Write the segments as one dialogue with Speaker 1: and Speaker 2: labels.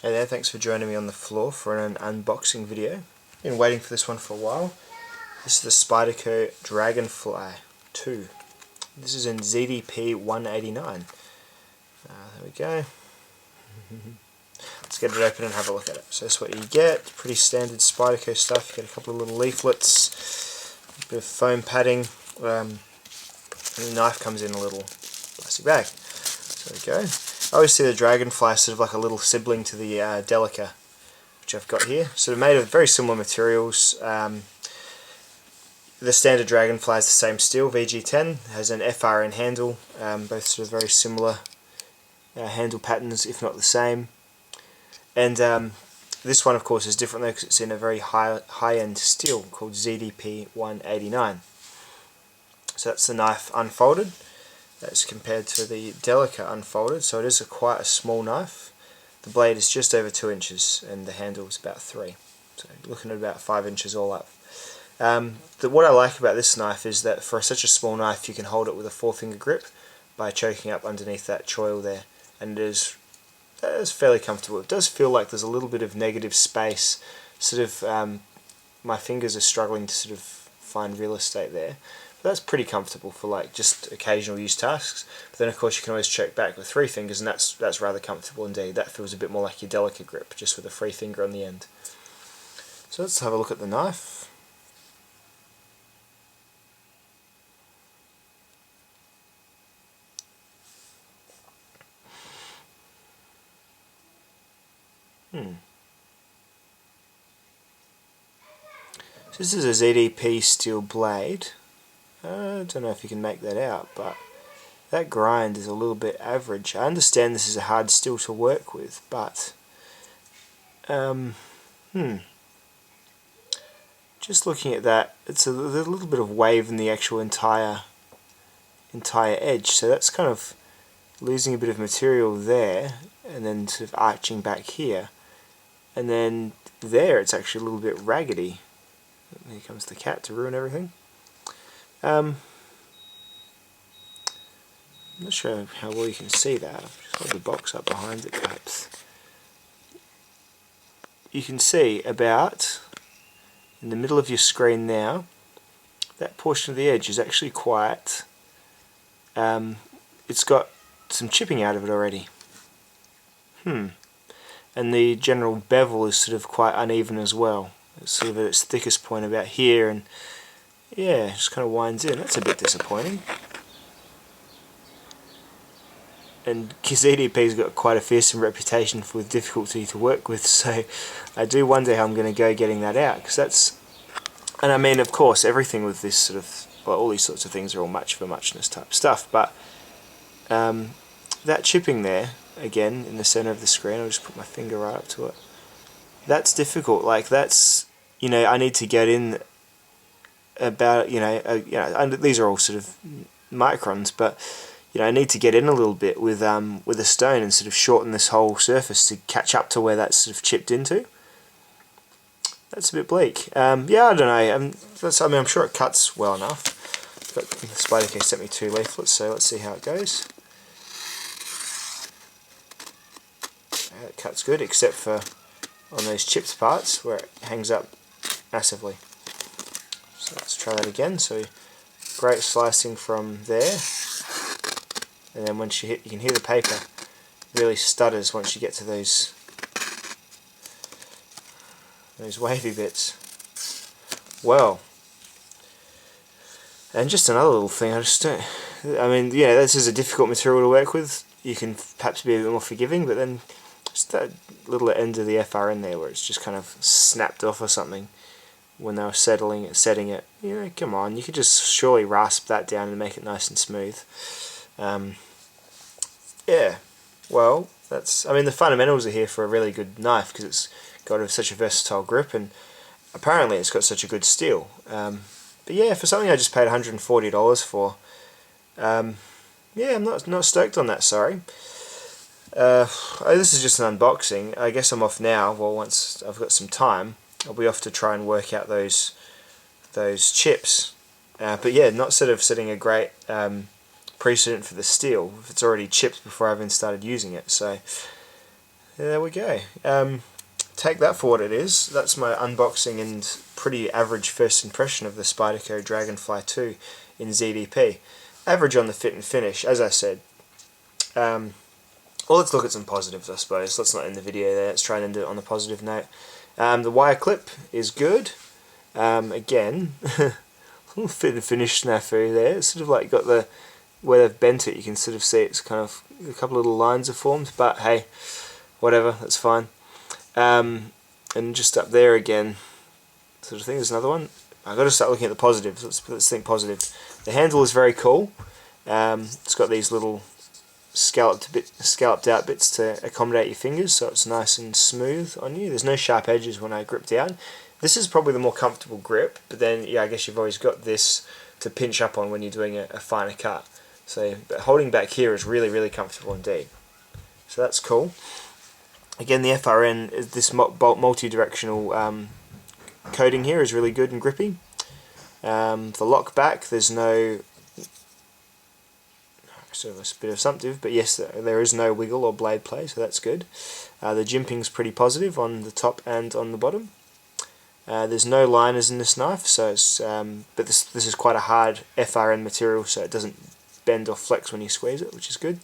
Speaker 1: Hey there, thanks for joining me on the floor for an unboxing video. Been waiting for this one for a while. This is the Spyderco Dragonfly 2. This is in ZDP-189. There we go. Let's get it open and have a look at it. So that's what you get. Pretty standard Spyderco stuff. You get a couple of little leaflets, a bit of foam padding, and the knife comes in a little plastic bag. So there we go. I always see the Dragonfly sort of like a little sibling to the Delica, which I've got here. So they're made of very similar materials. The standard Dragonfly is the same steel, VG10, has an FRN handle, both sort of very similar handle patterns, if not the same. And this one, of course, is different though because it's in a very high-end steel called ZDP-189. So that's the knife unfolded. That's compared to the Delica unfolded, so it is quite a small knife. The blade is just over 2 inches and the handle is about 3, so looking at about 5 inches all up. What I like about this knife is that for such a small knife you can hold it with a 4-finger grip by choking up underneath that choil there, and it is fairly comfortable. It does feel like there's a little bit of negative space, sort of my fingers are struggling to sort of find real estate there. That's pretty comfortable for like just occasional use tasks. But then of course you can always choke back with 3 fingers, and that's rather comfortable indeed. That feels a bit more like your Delica grip, just with a free finger on the end. So let's have a look at the knife. So this is a ZDP steel blade. I don't know if you can make that out, but that grind is a little bit average. I understand this is a hard steel to work with, but just looking at that, it's a little bit of wave in the actual entire edge, so that's kind of losing a bit of material there, and then sort of arching back here, and then there it's actually a little bit raggedy. Here comes the cat to ruin everything. I'm not sure how well you can see that. I'll just hold the box up behind it perhaps. You can see about in the middle of your screen now, that portion of the edge is actually quite, it's got some chipping out of it already. And the general bevel is sort of quite uneven as well. It's sort of at its thickest point about here, and yeah, it just kind of winds in. That's a bit disappointing. And ZDP's got quite a fearsome reputation for difficulty to work with, so I do wonder how I'm going to go getting that out, because that's, and I mean, of course, everything with this sort of, well, all these sorts of things are all much for muchness type stuff, but that chipping there, again, in the center of the screen, I'll just put my finger right up to it, that's difficult. Like, that's, you know, I need to get in about, these are all sort of microns, but you know, I need to get in a little bit with a stone and sort of shorten this whole surface to catch up to where that's sort of chipped into. That's a bit bleak. Yeah, I don't know. I'm sure it cuts well enough. But the Spyderco sent me 2 leaflets, so let's see how it goes. It cuts good, except for on those chipped parts where it hangs up massively. So let's try that again. So great slicing from there, and then once you hit, you can hear the paper really stutters once you get to those wavy bits. Well, and just another little thing, I mean, yeah, this is a difficult material to work with. You can perhaps be a bit more forgiving, but then just that little end of the FRN there where it's just kind of snapped off or something when they were setting it, you know, come on, you could just surely rasp that down and make it nice and smooth. Yeah, well, that's, I mean, the fundamentals are here for a really good knife because it's got such a versatile grip, and apparently it's got such a good steel. But yeah, for something I just paid $140 for, yeah, I'm not stoked on that, sorry. This is just an unboxing. I guess I'm off now. Well, once I've got some time, I'll be off to try and work out those chips. But yeah, not sort of setting a great precedent for the steel if it's already chipped before I even started using it. So there we go. Take that for what it is. That's my unboxing and pretty average first impression of the Spyderco Dragonfly 2 in ZDP. Average on the fit and finish, as I said. Well, let's look at some positives, I suppose. Let's not end the video there. Let's try and end it on a positive note. The wire clip is good. Again, little fit and finish snafu there. It's sort of like got the, where they've bent it, you can sort of see it's kind of, a couple of little lines are formed, but hey, whatever, that's fine. And just up there again, sort of thing, there's another one. I've got to start looking at the positives. Let's think positive. The handle is very cool. It's got these little scalloped out bits to accommodate your fingers, so it's nice and smooth on you. There's no sharp edges when I grip down. This is probably the more comfortable grip, but then yeah, I guess you've always got this to pinch up on when you're doing a finer cut. So but holding back here is really, really comfortable indeed. So that's cool. Again, the FRN, this multi-directional coating here is really good and grippy. The lock back, there's no, sort of a bit of assumptive, but yes, there is no wiggle or blade play, so that's good. The jimping's pretty positive on the top and on the bottom. There's no liners in this knife, so it's, but this is quite a hard FRN material, so it doesn't bend or flex when you squeeze it, which is good.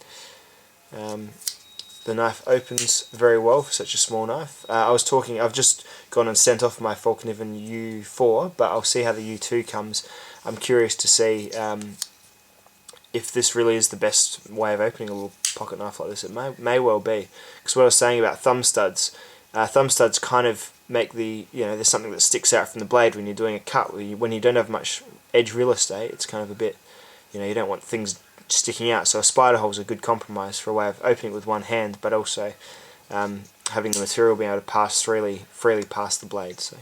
Speaker 1: The knife opens very well for such a small knife. I've just gone and sent off my Falconivan U4, but I'll see how the U2 comes. I'm curious to see if this really is the best way of opening a little pocket knife like this. It may well be, because what I was saying about thumb studs kind of make the, there's something that sticks out from the blade when you're doing a cut. When you don't have much edge real estate, it's kind of a bit, you don't want things sticking out, so a spider hole is a good compromise for a way of opening it with one hand, but also having the material being able to pass freely past the blade. So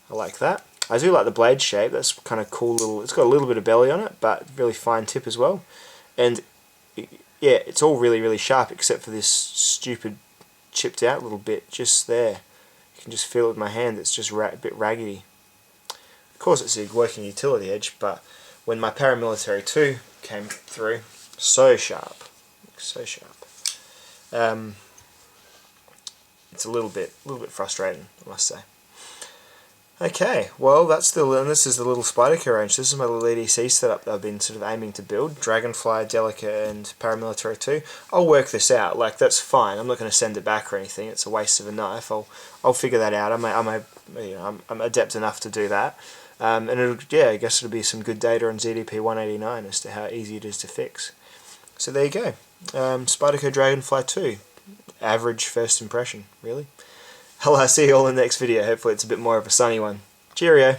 Speaker 1: I like that. I do like the blade shape. That's kind of cool little. It's got a little bit of belly on it, but really fine tip as well. And yeah, it's all really, really sharp except for this stupid chipped out little bit just there. You can just feel it with my hand. It's just a bit raggedy. Of course, it's a working utility edge, but when my Paramilitary 2 came through, so sharp, so sharp. It's a little bit frustrating, I must say. Okay, well and this is the little Spyderco range. This is my little EDC setup that I've been sort of aiming to build. Dragonfly, Delica, and Paramilitary 2. I'll work this out. Like, that's fine. I'm not going to send it back or anything. It's a waste of a knife. I'll figure that out. I'm adept enough to do that. And I guess it'll be some good data on ZDP-189 as to how easy it is to fix. So there you go. Spyderco Dragonfly 2. Average first impression, really. I'll see you all in the next video. Hopefully it's a bit more of a sunny one. Cheerio!